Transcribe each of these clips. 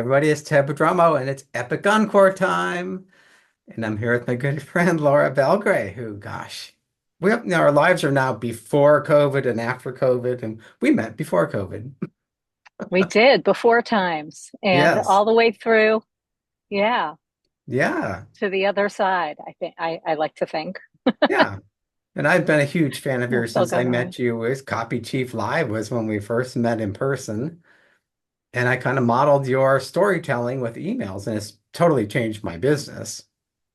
everybody. It's Prodromou, and it's Epic Encore time. And I'm here with my good friend Laura Belgray, who, gosh, our lives are now before COVID and after COVID, and we met before COVID. We did before times and Yes, all the way through, yeah, yeah, to the other side. I think I like to think. yeah. And I've been a huge fan of We're yours still since I going on. met you. With Copy Chief Live was when we first met in person, and I kind of modeled your storytelling with emails, and it's totally changed my business.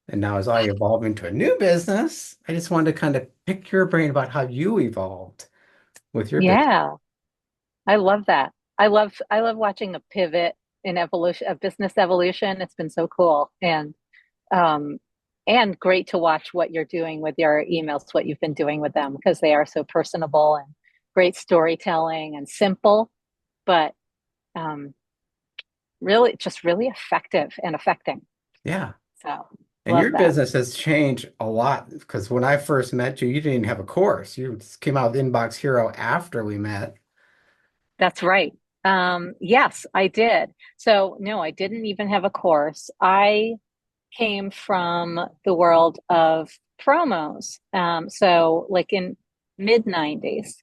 And now as I evolve into a new business, I just wanted to kind of pick your brain about how you evolved with your business. Yeah, I love that. I love watching the pivot in evolution of business evolution. It's been so cool um and great to watch what you're doing with your emails, what you've been doing with them because they are so personable and great storytelling and simple, but um really just really effective and affecting. Yeah. So And love your that. business has changed a lot because when I first met you, you didn't even have a course. You came out with Inbox Hero after we met. That's right. Yes, I did. So, no, I didn't even have a course. I came from the world of promos. So, like in mid 90s,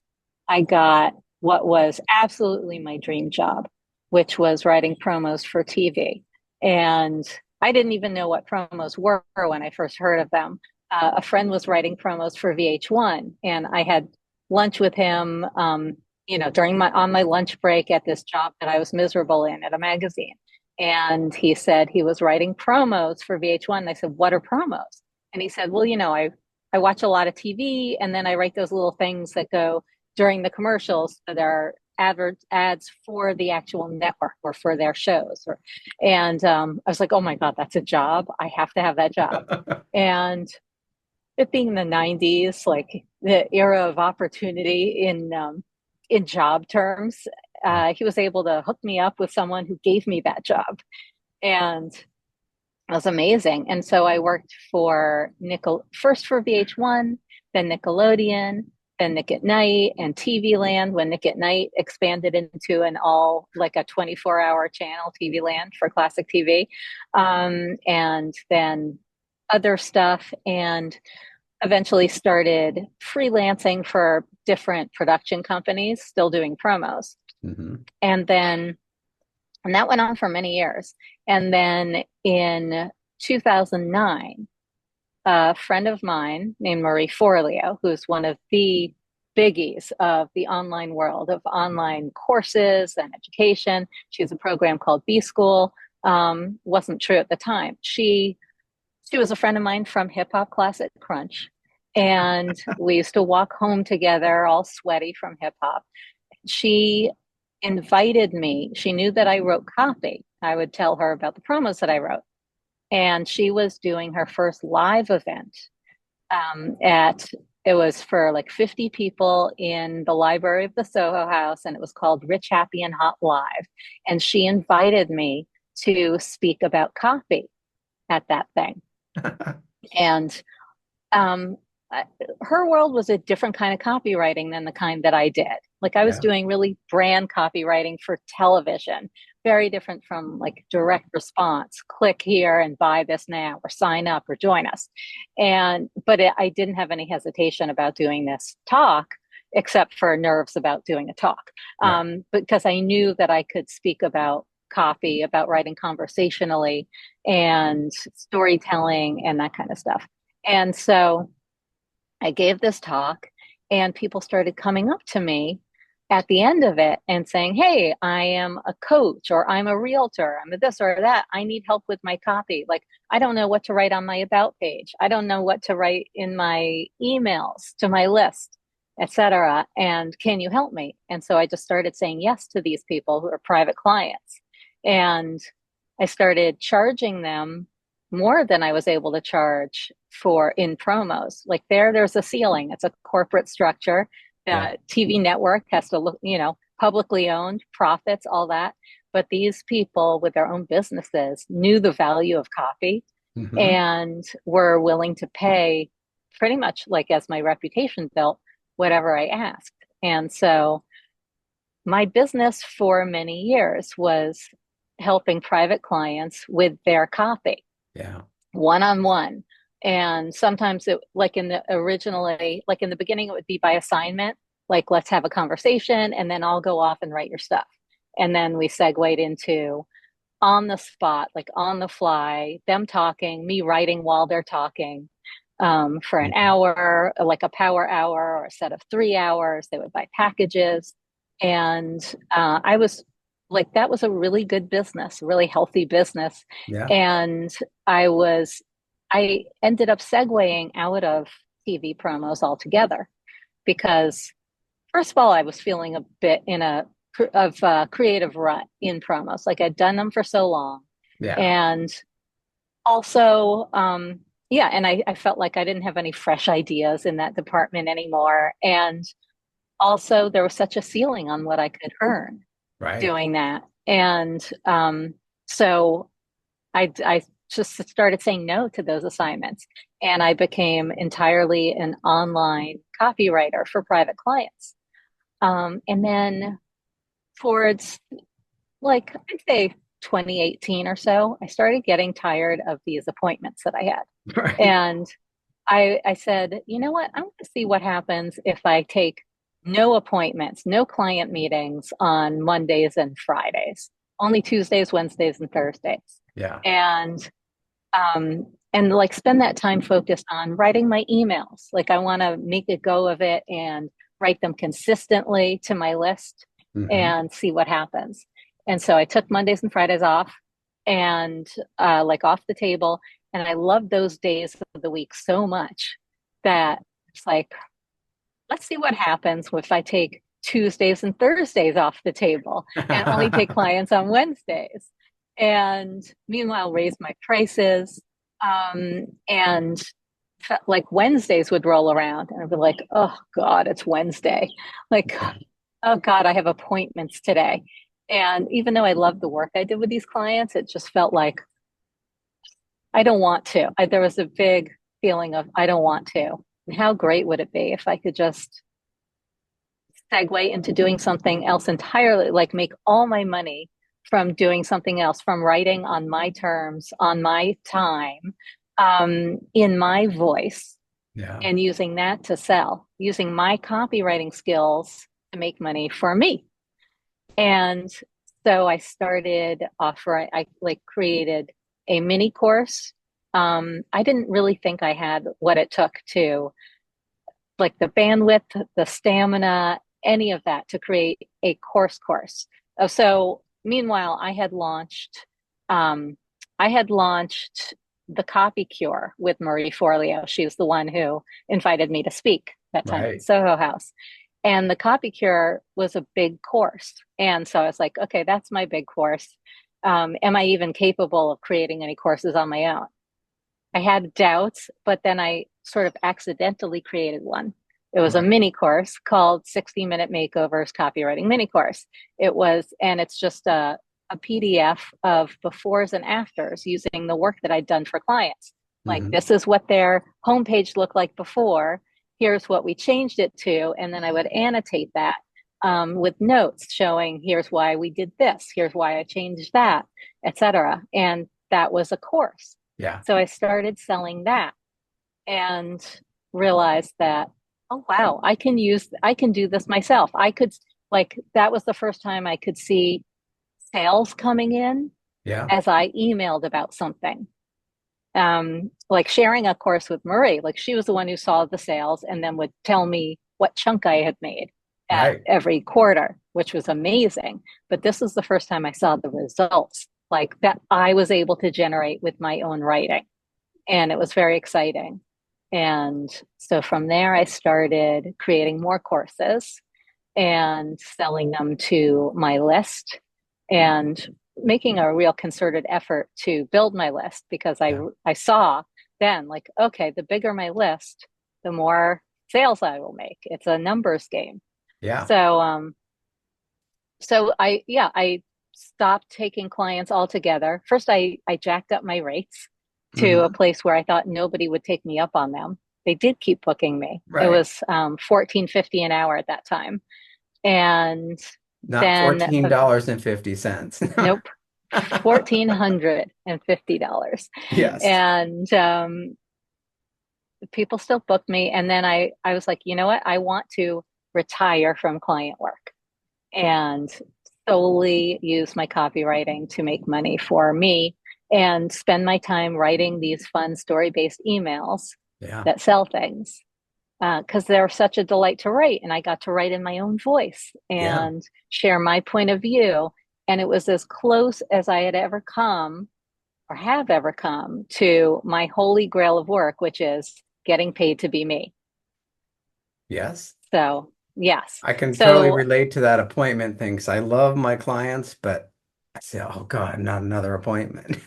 I got what was absolutely my dream job, which was writing promos for TV. And I didn't even know what promos were when I first heard of them. A friend was writing promos for VH1, and I had lunch with him, during my on my lunch break at this job that I was miserable in at a magazine. And he said he was writing promos for VH1. And I said, "What are promos?" And he said, "Well, I watch a lot of TV, and then I write those little things that go during the commercials that are ads for the actual network or for their shows." And I was like, "Oh my God, that's a job. I have to have that job." And it being the 90s, like the era of opportunity in job terms, he was able to hook me up with someone who gave me that job. And it was amazing. And so I worked for first for VH1, then Nickelodeon, then Nick at Night and TV Land when Nick at Night expanded into an all like a 24-hour channel, TV Land for classic TV. And then other stuff, and eventually started freelancing for different production companies, still doing promos. Hmm. And then and that went on for many years. And then in 2009, a friend of mine named Marie Forleo, who's one of the biggies of the online world of online courses and education. She has a program called B School. Wasn't true at the time. She was a friend of mine from Hip Hop Classic Crunch, and we used to walk home together, all sweaty from hip hop. She invited me. She knew that I wrote copy. I would tell her about the promos that I wrote. And she was doing her first live event at it was for like 50 people in the library of the Soho House, and it was called Rich, Happy, and Hot Live. And she invited me to speak about copy at that thing. And um, her world was a different kind of copywriting than the kind that I did. Like I was Yeah. doing really brand copywriting for television, very different from like direct response, click here and buy this now, or sign up or join us. I didn't have any hesitation about doing this talk, except for nerves about doing a talk, Right. because I knew that I could speak about copy, about writing conversationally and storytelling and that kind of stuff. And so I gave this talk, and people started coming up to me at the end of it and saying, "Hey, I am a coach, or I'm a realtor, I'm a this or that. I need help with my copy. Like, I don't know what to write on my about page. I don't know what to write in my emails to my list, etc. And can you help me?" And so I just started saying yes to these people who are private clients. And I started charging them more than I was able to charge for in promos. Like there's a ceiling. It's a corporate structure. Yeah. The TV network has to look, publicly owned, profits, all that. But these people with their own businesses knew the value of copy Hmm. and were willing to pay pretty much like as my reputation built, whatever I asked. And so my business for many years was helping private clients with their copy, Yeah. one-on-one. And sometimes it, like in the originally, like in the beginning, it would be by assignment, like let's have a conversation and then I'll go off and write your stuff. And then we segued into on the spot, like on the fly, them talking, me writing while they're talking, for an Mhm. hour, like a power hour or a set of 3 hours. They would buy packages. And I was like, that was a really good business, really healthy business. Yeah. And I ended up segueing out of TV promos altogether because, first of all, I was feeling a bit in a creative rut in promos. Like I'd done them for so long. Yeah. And also, yeah, and I felt like I didn't have any fresh ideas in that department anymore. And also, there was such a ceiling on what I could earn Right. doing that. And so I just started saying no to those assignments. And I became entirely an online copywriter for private clients. And then towards like I'd say 2018 or so, I started getting tired of these appointments that I had. Right. And I said, you know what? I'm going to see what happens if I take no appointments, no client meetings on Mondays and Fridays, only Tuesdays, Wednesdays, and Thursdays. Yeah. And and like spend that time focused on writing my emails. Like I want to make a go of it and write them consistently to my list Hmm. and see what happens. And so I took Mondays and Fridays off and like off the table. And I loved those days of the week so much that it's like, let's see what happens if I take Tuesdays and Thursdays off the table and only take clients on Wednesdays. And meanwhile, raise my prices. And like Wednesdays would roll around and I'd be like, oh God, it's Wednesday. Like, Yeah. oh God, I have appointments today. And even though I loved the work I did with these clients, it just felt like I don't want to. There was a big feeling of I don't want to. And how great would it be if I could just segue into doing something else entirely, like make all my money from doing something else, from writing on my terms, on my time, in my voice, Yeah. and using that to sell, using my copywriting skills to make money for me. And so I started offering, I like created a mini course. I didn't really think I had what it took to like the bandwidth, the stamina, any of that to create a course. So meanwhile, um, I had launched the Copy Cure with Marie Forleo. She was the one who invited me to speak that time at Right. Soho House. And the Copy Cure was a big course. And so I was like, okay, that's my big course. Am I even capable of creating any courses on my own? I had doubts, but then I sort of accidentally created one. It was a Right. mini course called 60-Minute Makeovers Copywriting Mini Course. And it's just a PDF of befores and afters using the work that I'd done for clients. Like, Hmm. this is what their homepage looked like before. Here's what we changed it to. And then I would annotate that with notes showing here's why we did this, here's why I changed that, etc. And that was a course. Yeah. So I started selling that and realized that, oh, wow, I can do this myself. That was the first time I could see sales coming in Yeah. as I emailed about something. Like sharing a course with Marie, like she was the one who saw the sales and then would tell me what chunk I had made at Right. every quarter, which was amazing. But this was the first time I saw the results like that I was able to generate with my own writing. And it was very exciting. And so from there, I started creating more courses and selling them to my list and making a real concerted effort to build my list because Yeah. I saw then like, okay, the bigger my list, the more sales I will make. It's a numbers game. Yeah. So I stopped taking clients altogether. First, I jacked up my rates to a Hmm. place where I thought nobody would take me up on them. They did keep booking me. It Right. was 14.50 an hour at that time. And Not then $14.50. nope, $1,450. Yes. And people still book me. And then I was like, you know what? I want to retire from client work and solely use my copywriting to make money for me and spend my time writing these fun story-based emails Yeah. that sell things. Because they're such a delight to write, and I got to write in my own voice Yeah. and share my point of view. And it was as close as I had ever come or have ever come to my holy grail of work, which is getting paid to be me. Yes. So, yes. I can totally So, relate to that appointment thing because I love my clients, but I say, oh God, not another appointment.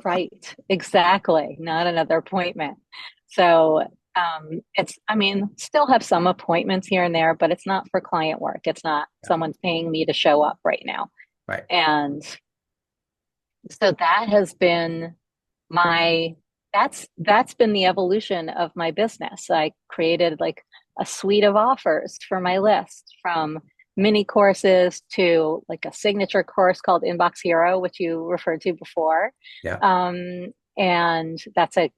right, exactly. Not another appointment. So, I mean, still have some appointments here and there, but it's not for client work. It's not Yeah. someone's paying me to show up right now. Right. And so that has been my that's been the evolution of my business. I created like a suite of offers for my list, from mini courses to like a signature course called Inbox Hero, which you referred to before. Yeah. And that's an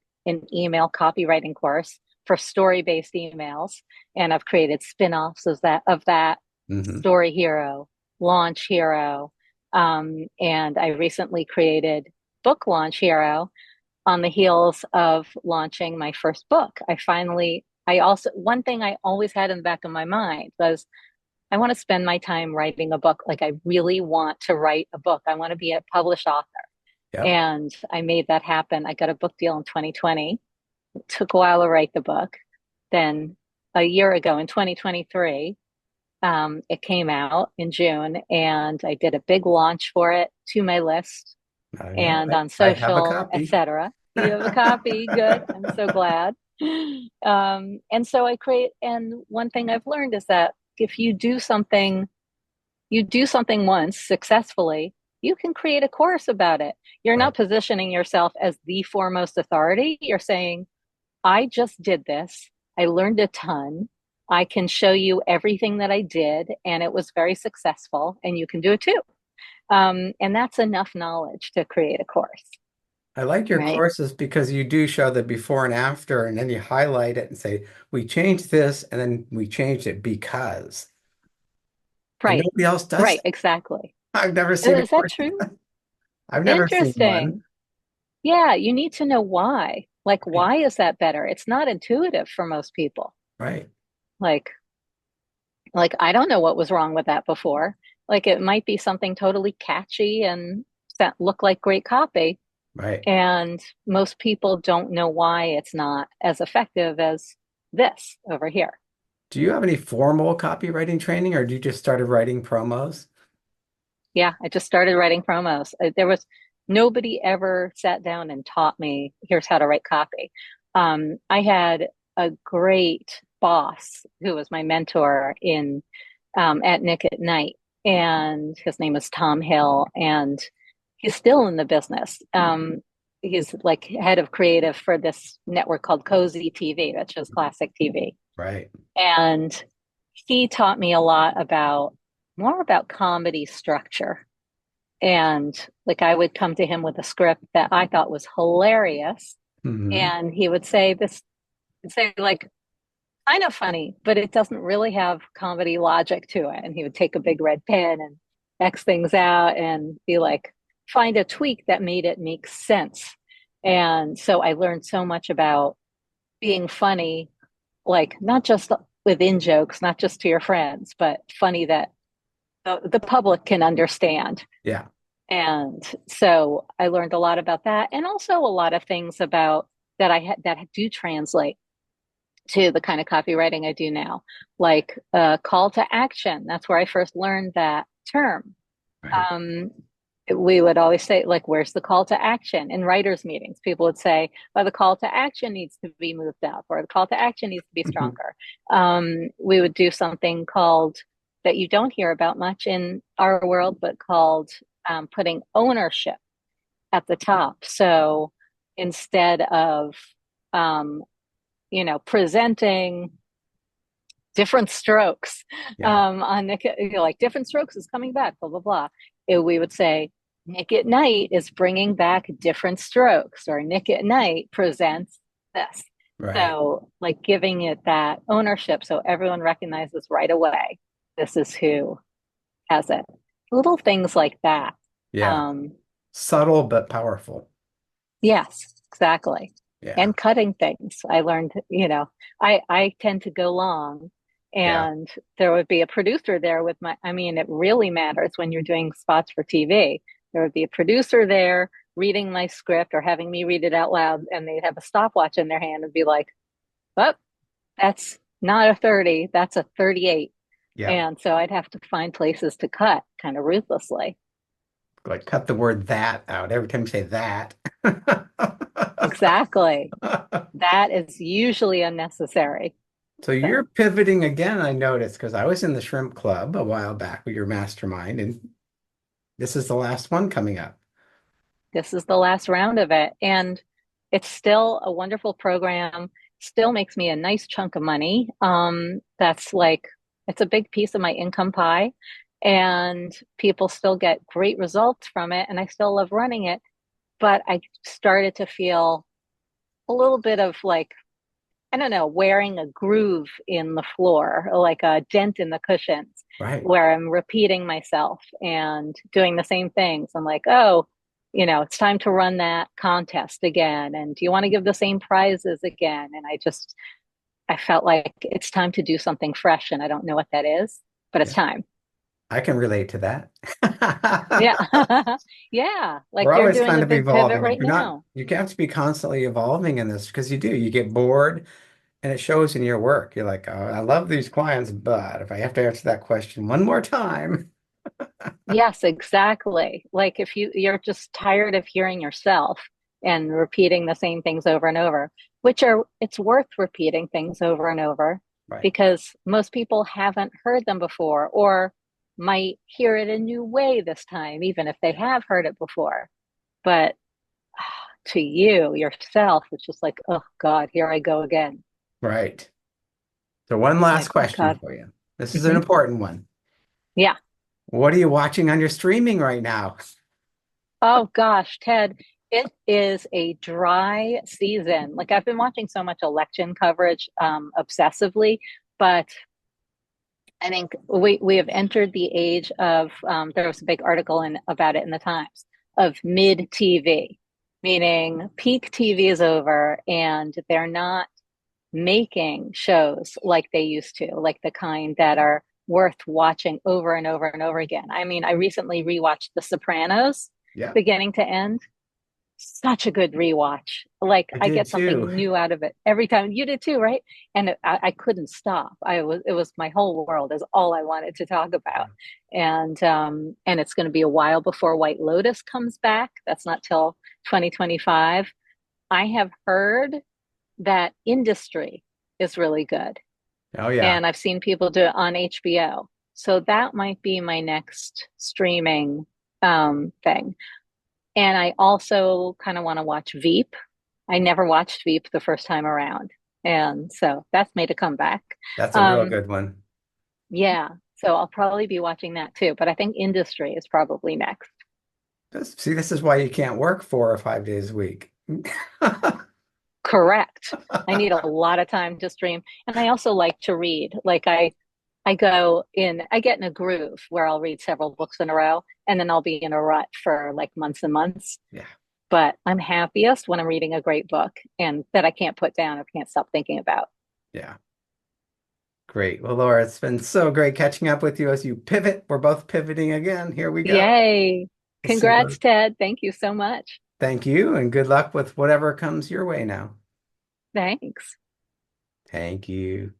email copywriting course for story-based emails. And I've created spin-offs of that Hmm. Story Hero, Launch Hero. And I recently created Book Launch Hero on the heels of launching my first book. One thing I always had in the back of my mind was I want to spend my time writing a book. Like, I really want to write a book. I want to be a published author. Yep. And I made that happen. I got a book deal in 2020. It took a while to write the book. Then a year ago in 2023, it came out in June, and I did a big launch for it to my list Yeah, and on I have a social, copy. etc. You have a copy. Good. I'm so glad. And so and one thing I've learned is that if you do something once successfully, you can create a course about it. You're Right. not positioning yourself as the foremost authority. You're saying, I just did this. I learned a ton. I can show you everything that I did, and it was very successful, and you can do it too. And that's enough knowledge to create a course, I like your right? courses because you do show the before and after, and then you highlight it and say, we changed this, and then we changed it because. And Right, nobody else does right, that. exactly. I've never seen a Is that course. true? I've never seen one. Interesting. Yeah, you need to know why. Like, Right. why is that better? It's not intuitive for most people. Right. Like, like I don't know what was wrong with that before. Like, it might be something totally catchy and that look like great copy, Right. and most people don't know why it's not as effective as this over here. Do you have any formal copywriting training, or do you just started writing promos? Yeah, I just started writing promos. There was nobody ever sat down and taught me, here's how to write copy. I had a great boss who was my mentor in at Nick at Night, and his name is Tom Hill, and he's still in the business. He's like head of creative for this network called Cozy TV, that's just classic TV. Right. And he taught me a lot about more about comedy structure. And like I would come to him with a script that I thought was hilarious. Hmm. And he would say like kind of funny, but it doesn't really have comedy logic to it. And he would take a big red pen and X things out and be like, find a tweak that made it make sense. And so I learned so much about being funny, like not just within jokes, not just to your friends, but funny that the public can understand. Yeah. And so I learned a lot about that, and also a lot of things about that do translate to the kind of copywriting I do now, like call to action. That's where I first learned that term. Right. Um, we would always say, like, where's the call to action? In writers' meetings, people would say, well, the call to action needs to be moved up, or the call to action needs to be stronger. We would do something called that you don't hear about much in our world, but called putting ownership at the top. So instead of, um, presenting different strokes Yeah. on like different strokes is coming back, blah blah blah. We would say Nick at Night is bringing back different strokes, or Nick at Night presents this. Right. So, like giving it that ownership so everyone recognizes right away this is who has it. Little things like that. Yeah. Um, Subtle but powerful. yes, exactly. Yeah. And cutting things. I learned, I tend to go long, Yeah. and there would be a producer there with I mean, it really matters when you're doing spots for TV. There would be a producer there reading my script or having me read it out loud, and they'd have a stopwatch in their hand and be like, "Oh, that's not a 30, that's a 38." Yeah. And so I'd have to find places to cut kind of ruthlessly. Like cut the word that out every time you say that. Exactly. That is usually unnecessary. So you're So pivoting again, I noticed, because I was in the shrimp club a while back with your mastermind, and this is the last one coming up. this is the last round of it. And it's still a wonderful program, still makes me a nice chunk of money. That's like, it's a big piece of my income pie. And people still get great results from it. And I still love running it. But I started to feel a little bit of like, I don't know, wearing a groove in the floor, or like a dent in the cushions, Right. where I'm repeating myself and doing the same things. I'm like, oh, it's time to run that contest again. And do you want to give the same prizes again? And I felt like it's time to do something fresh. And I don't know what that is, but it's Yeah. time. I can relate to that. Yeah. Yeah. Like We're you're always doing kind a of big pivot evolving. Like right you're not, now. you have to be constantly evolving in this because you do. You get bored and it shows in your work. You're like, oh, I love these clients, but if I have to answer that question one more time. Yes, exactly. Like if you're just tired of hearing yourself and repeating the same things over and over, it's worth repeating things over and over Right. because most people haven't heard them before or might hear it a new way this time, even if they have heard it before. But to you, yourself, it's just like, oh God, here I go again. Right. So one last Like, oh question God. for you. This is an Hmm. important one. Yeah. What are you watching on your streaming right now? Oh gosh, Ted, it is a dry season. Like I've been watching so much election coverage obsessively, but I think we have entered the age of there was a big article about it in the Times of mid TV, meaning peak TV is over and they're not making shows like they used to, like the kind that are worth watching over and over and over again. I mean, I recently rewatched The Sopranos, Yeah, beginning to end. Such a good rewatch. Like I I did get too. something new out of it every time. You did too, right? And I couldn't stop. It was my whole world is all I wanted to talk about. And it's going to be a while before White Lotus comes back. That's not till 2025. I have heard that Industry is really good. Oh yeah. And I've seen people do it on HBO. So that might be my next streaming thing. And I also kind of want to watch Veep. I never watched Veep the first time around. And so that's made a comeback. That's a real Um, good one. yeah. So I'll probably be watching that too. But I think Industry is probably next. See, this is why you can't work 4 or 5 days a week. Correct. I need a lot of time to stream. And I also like to read. I get in a groove where I'll read several books in a row and then I'll be in a rut for like months and months. Yeah, But I'm happiest when I'm reading a great book and that I can't put down or can't stop thinking about. yeah. Great. Well, Laura, it's been so great catching up with you as you pivot. We're both pivoting again. Here we go. Yay. So Congrats, Ted. Thank you so much. thank you and good luck with whatever comes your way now. Thanks. Thank you.